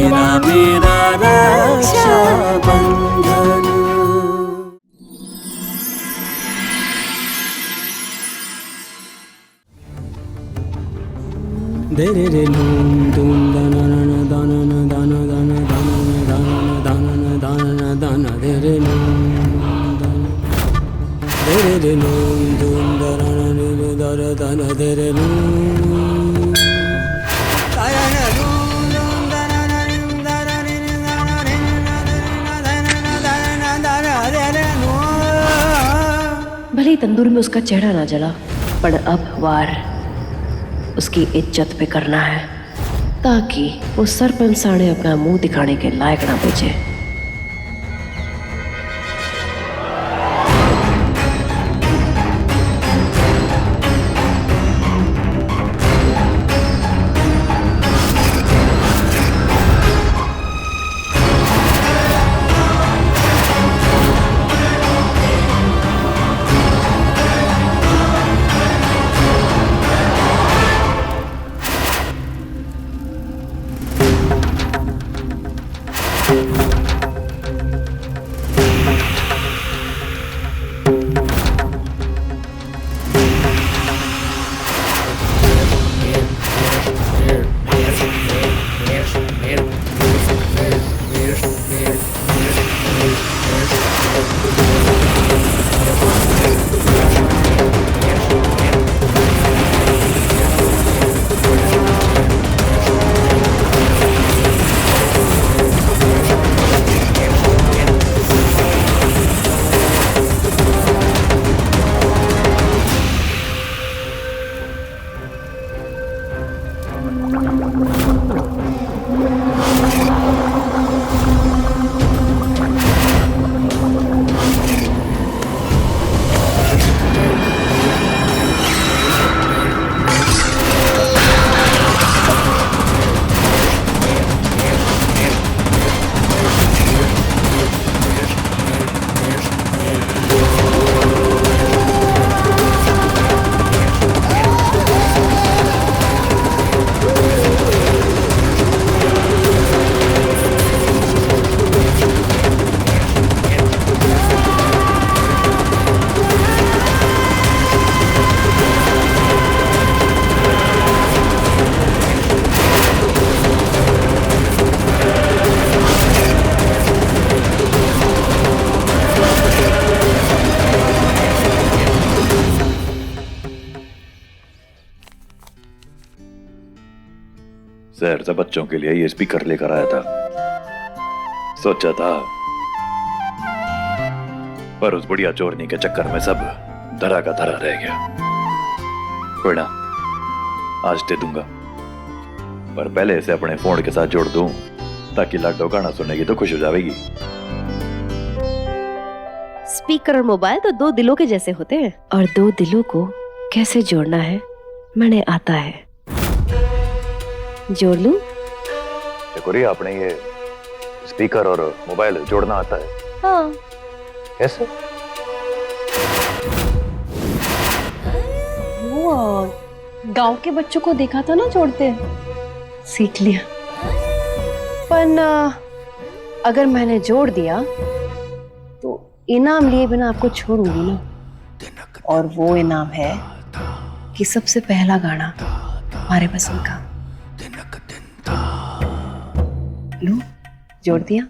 तेरा मेरा रक्षा बंधन। दे रे रे धूम धूम दाना ना दाना ना दाना दाना दाना दाना ना दाना ना दाना दे रे दे रे धूम धूम दाना ना दाना दाना दे रे भले ही तंदूर में उसका चेहरा ना जला, पर अब वार उसकी इज्जत पे करना है, ताकि वो सरपंच साढ़े अपना मुंह दिखाने के लायक ना बचे। सहरसा बच्चों के लिए ये स्पीकर लेकर आया था, सोचा था, पर उस बुढ़िया चोरनी के चक्कर में सब धरा का धरा रह गया। कोई ना, आज दे दूंगा, पर पहले इसे अपने फोन के साथ जोड़ दूं, ताकि लाडो गाना सुनेगी तो खुश हो जाएगी। स्पीकर और मोबाइल तो दो दिलों के जैसे होते हैं, और दो दिलों को कैसे जोड़ना है मैंने आता है। जोड़ लूं? चकोरी, आपने ये स्पीकर और मोबाइल जोड़ना आता है? हाँ। कैसे? वो गांव के बच्चों को देखा था ना जोड़ते, सीख लिया। पर अगर मैंने जोड़ दिया तो इनाम लिए बिना आपको छोड़ूंगी ना, और वो इनाम है कि सबसे पहला गाना हमारे पसंद का। लो, जोड़ दिया।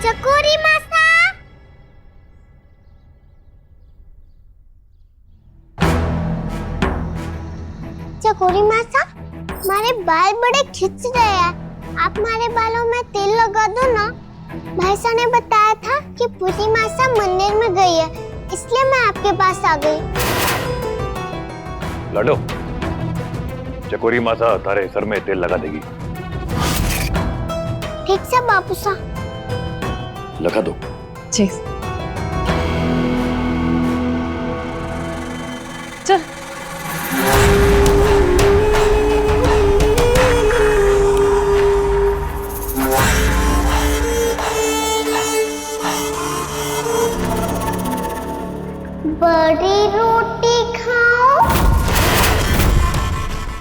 चकोरी मासा, चकोरी मासा, हमारे बाल बड़े खिंच रहे हैं। आप हमारे बालों में तेल लगा दो ना। भाईसा ने बताया था कि पूरी मासा मंदिर में गई है, इसलिए मैं आपके पास आ गई। लडो, चकोरी मासा तारे सर में तेल लगा देगी। ठीक से बापू सा। लगा दो। जी चल। बड़ी रोटी खाओ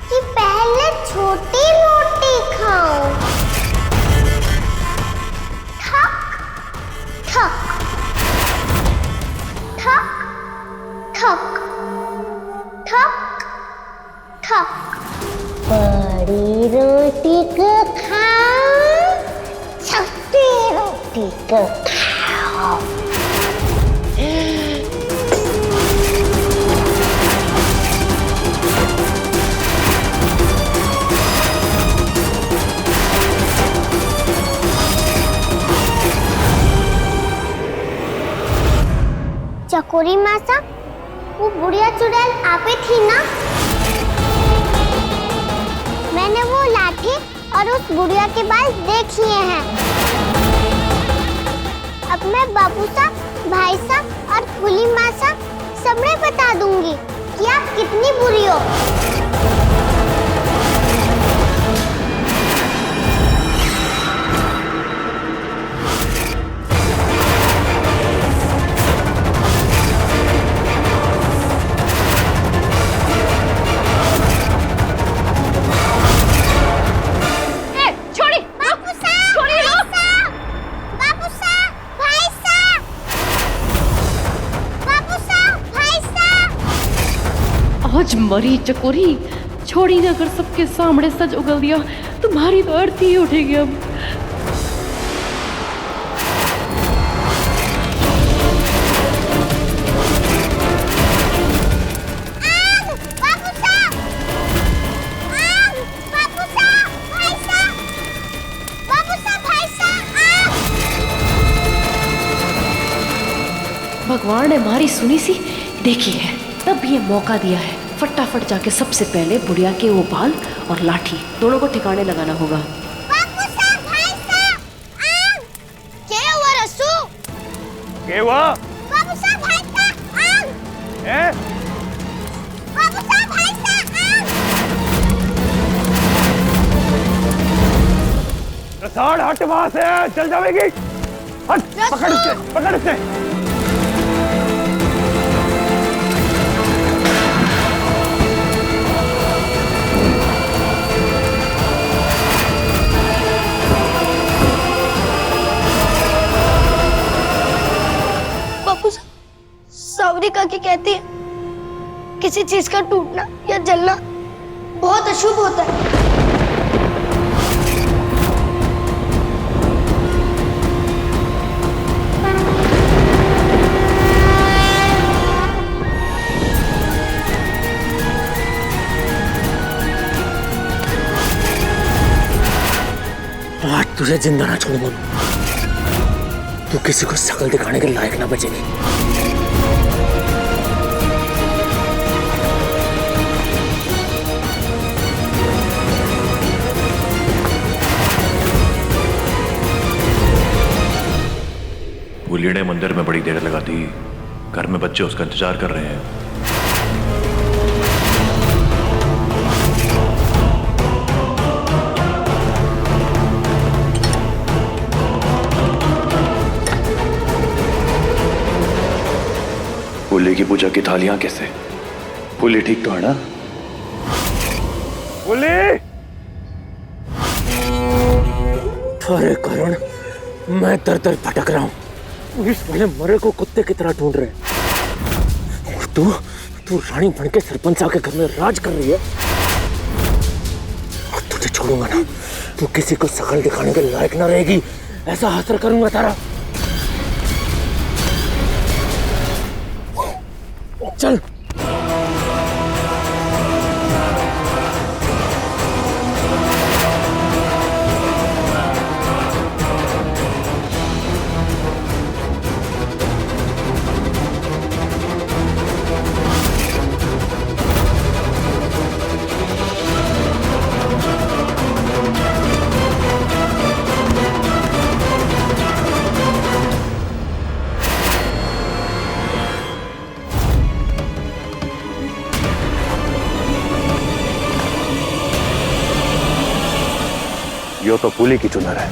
कि पहले छोटी रोटी खाओ? ठक ठक ठक ठक ठक ठक। बड़ी रोटी को खाओ, छोटी रोटी को खाओ। चकोरी मासा, वो बुढ़िया चुड़ैल आप ही थी ना? मैंने वो लाठी और उस बुढ़िया के बाल देख लिए हैं। अब मैं बाबूसा, भाईसा और फूली मासा सबने बता दूंगी कि आप कितनी बुरी हो। आज मरी चकोरी, छोड़ी ना, अगर सबके सामने सच उगल दिया तुम्हारी तो अर्थी ही उठेगी अब। भगवान ने हमारी सुनी सी देखी है, तब ये मौका दिया है। फटाफट जाके सबसे पहले बुढ़िया के वो बाल और लाठी दोनों को ठिकाने लगाना होगा। क्या हुआ रसू? क्या हुआ? रसाड़ हट वहां से, चल जाएगी। हट, पकड़ इसे, पकड़ इसे। सावरी काकी कहती है किसी चीज का टूटना या जलना बहुत अशुभ होता है। आज तुझे जिंदा ना छोड़ूंगा। तू किसी को शकल दिखाने के लायक ना बचेगी। फूली ने मंदिर में बड़ी देर लगा दी। घर में बच्चे उसका इंतजार कर रहे हैं। फूली की पूजा की थालियां कैसे? फूली ठीक तो है ना? फूली! अरे करुण, मैं दर दर भटक रहा हूँ। पुलिस वाले मरे को कुत्ते की तरह ढूंढ रहे हैं। और तू रानी बन के सरपंच के घर में राज कर रही है। और तुझे छोड़ूंगा ना। तू किसी को शकल दिखाने के लायक ना रहेगी। ऐसा हासिल करूंगा तारा। चल। यो तो फूली की चुनर है।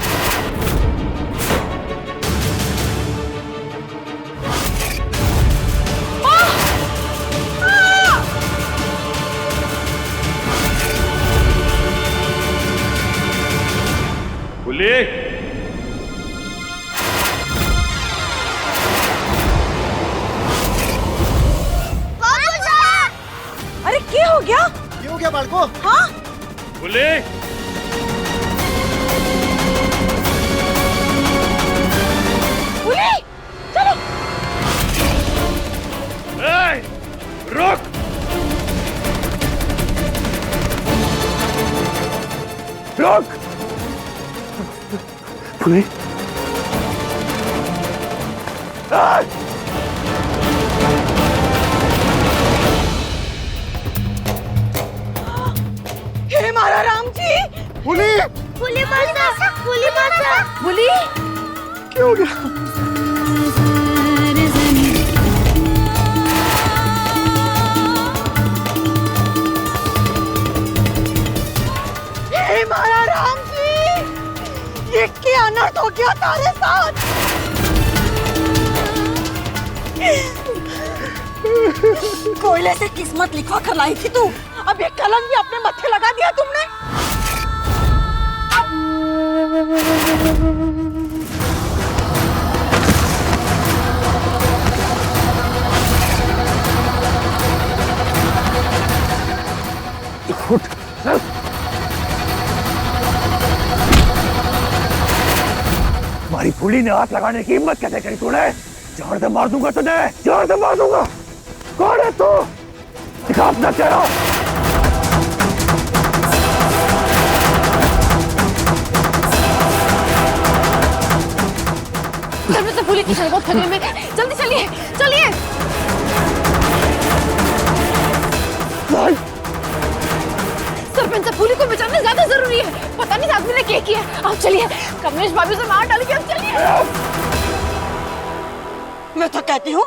फूली! अरे क्या हो गया? बालको? हाँ? फूली! चलो। रुक! रुक! फूली! हे मारा राम जी! फूली! फूली माता, फूली माता। फूली! क्या हो गया? हे मारा राम जी! ये क्या अनर्थ हो गया तारे साथ? कोयले से किस्मत लिखवा कर लाई थी तू। अब ये कलंक भी अपने मत्थे लगा दिया तुमने। उठ, चल। हमारी फूली ने हाथ लगाने की हिम्मत कैसे करी तूने? जान से मार दूंगा तुझे, जान से मार दूंगा। कौन है तू? दिखा अपना चेहरा। से फूली की बहुत खतरे में। जल्दी चलिए, चलिए। सरपंच फूली को बचाना ज्यादा जरूरी है। पता नहीं आदमी ने क्या किया। अब चलिए, कमलेश भाभी से मार डालेगी। अब चलिए। मैं तो कहती हूँ,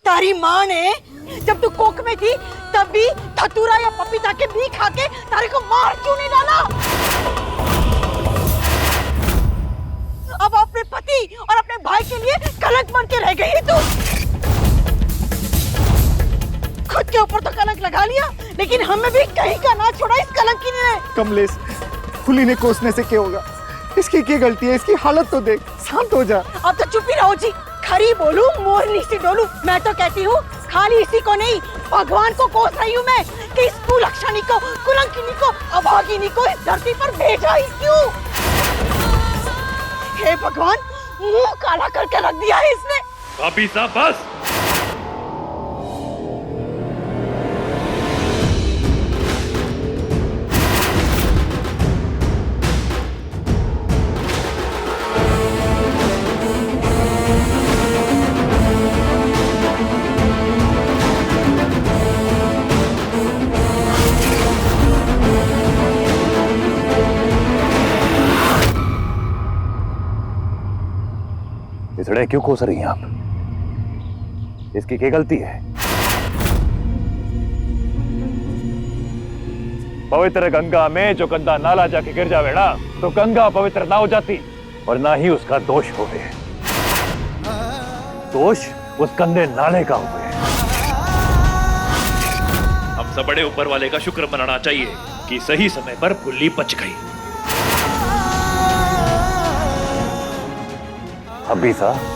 तारी माँ ने जब तू कोख में थी तब भी धतूरा या पपीता के बी खा के तारे को मार क्यों नहीं डाला? अब अपने पति और अपने भाई के लिए कलंक बन के रह गई है तू। खुद के ऊपर तो कलंक लगा लिया, लेकिन हमें भी कहीं का ना छोड़ा इस कलंकी ने। कमलेश, फूली ने कोसने से क्या होगा? इसकी क्या गलती है? इसकी हालत तो देख, शांत हो जा। अब तो चुप ही रहो जी। खरी बोलूं मोरनी सी डोलूं। मैं तो कहती हूँ खाली इसी को नहीं, भगवान को कोस रही हूँ मैं कि इस कुलक्षणी को, कुलंकिनी को, अभागिनी को इस धरती पर भेजा ही क्यों? हे भगवान, मुंह काला करके रख दिया है इसने। भाभी साहब बस। इसड़े क्यों कोस रही हैं आप? इसकी क्या गलती है? पवित्र गंगा में जो गंदा नाला जाके गिर जावे ना, तो गंगा पवित्र ना हो जाती और ना ही उसका दोष होवे। दोष उस गंदे नाले का हुए। हम सब बड़े ऊपर वाले का शुक्र मनाना चाहिए कि सही समय पर फुल्ली बच गई। अभी साहब,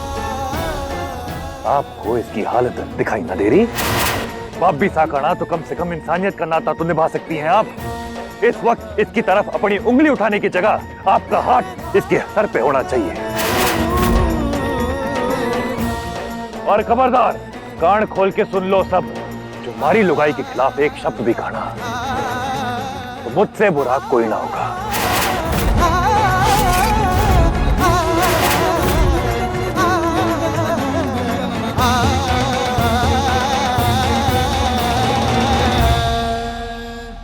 आपको इसकी हालत दिखाई ना दे रही? बाप भी साकड़ा तो कम से कम इंसानियत का नाता तो निभा सकती हैं आप। इस वक्त इसकी तरफ अपनी उंगली उठाने की जगह आपका हाथ इसके सर पे होना चाहिए। और खबरदार, कान खोल के सुन लो सब, जो मारी लुगाई के खिलाफ एक शब्द भी कहना तो मुझसे बुरा कोई ना होगा।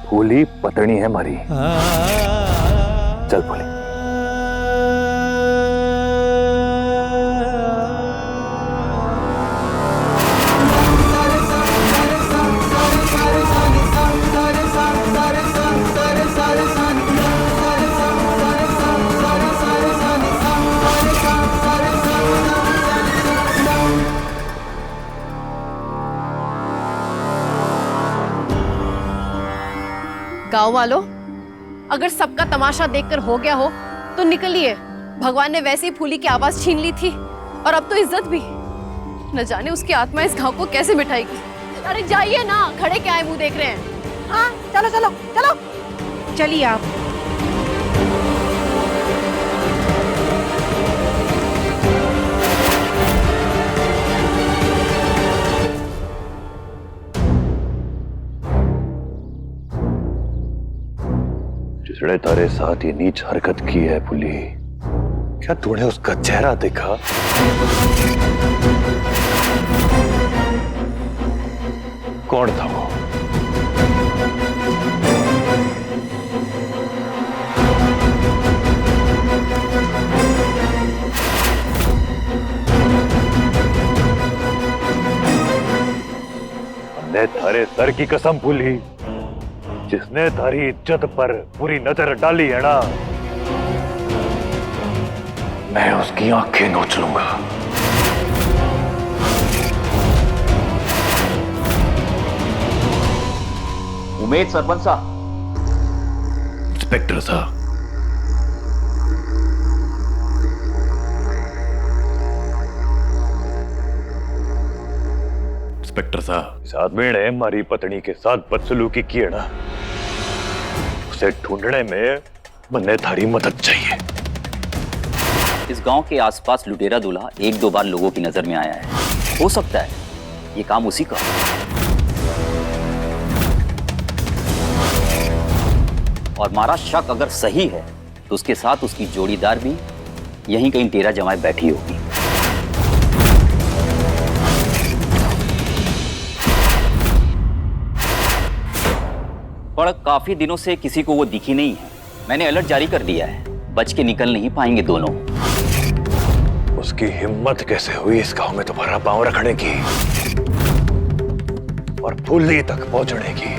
फूली पतनी है मारी। चल फूली। गांव वालों, अगर सबका तमाशा देखकर हो गया हो तो निकलिए। भगवान ने वैसे ही फूली की आवाज छीन ली थी और अब तो इज्जत भी। न जाने उसकी आत्मा इस गांव को कैसे मिटाएगी। अरे जाइए ना, खड़े क्या है मुंह देख रहे हैं? हाँ चलो चलो चलो, चलिए आप। जिसने तारे साथ ये नीच हरकत की है फुली, क्या तूने उसका चेहरा देखा? कौन था वो? हमने थारे सर की कसम फूली, जिसने थारी इज्जत पर पूरी नजर डाली है ना, मैं उसकी आंखें नोच लूंगा। उमेद सरपंच साहब। इंस्पेक्टर साहब। इंस्पेक्टर साहब, इस आदमी ने हमारी पत्नी के साथ बदसलूकी की है ना, उसे ढूंढने में मुझे थारी मदद चाहिए। इस गांव के आसपास लुटेरा दूल्हा एक दो बार लोगों की नजर में आया है। हो सकता है ये काम उसी का। और हमारा शक अगर सही है तो उसके साथ उसकी जोड़ीदार भी यहीं कहीं डेरा जमाए बैठी होगी। पर काफी दिनों से किसी को वो दिखी नहीं है। मैंने अलर्ट जारी कर दिया है, बच के निकल नहीं पाएंगे दोनों। उसकी हिम्मत कैसे हुई इस गांव में तुम्हारा पांव रखने की और फुल्ली तक पहुंचने की?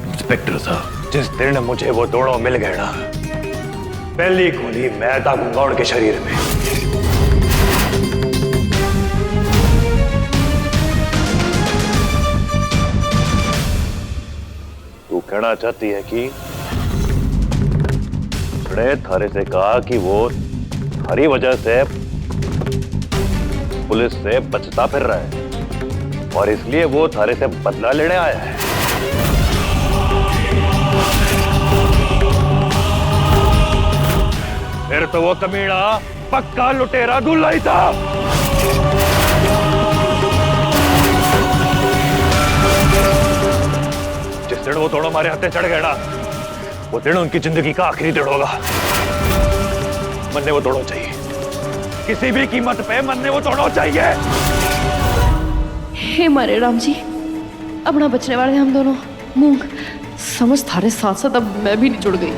इंस्पेक्टर साहब, जिस दिन मुझे वो दोनों मिल गए ना, पहली गोली मैं दागूंगा उनके शरीर में। तू कहना चाहती है कि उसने थारे से कहा कि वो थारी वजह से पुलिस से बचता फिर रहा है? और इसलिए वो थारे से बदला लेने आया है। फिर तो वो कमीना पक्का लुटेरा दूल्हा ही था। जिस दिन वो दोनों हमारे हाथे चढ़ गए ना, वो दिन उनकी जिंदगी का आखिरी दिन होगा। मरने वो दोनों चाहिए, किसी भी कीमत पे मरने वो दोनों चाहिए। हे मारे राम जी, अब ना बचने वाले हम दोनों। मूंग समझ थारे साथ साथ अब मैं भी नहीं जुड़ गई।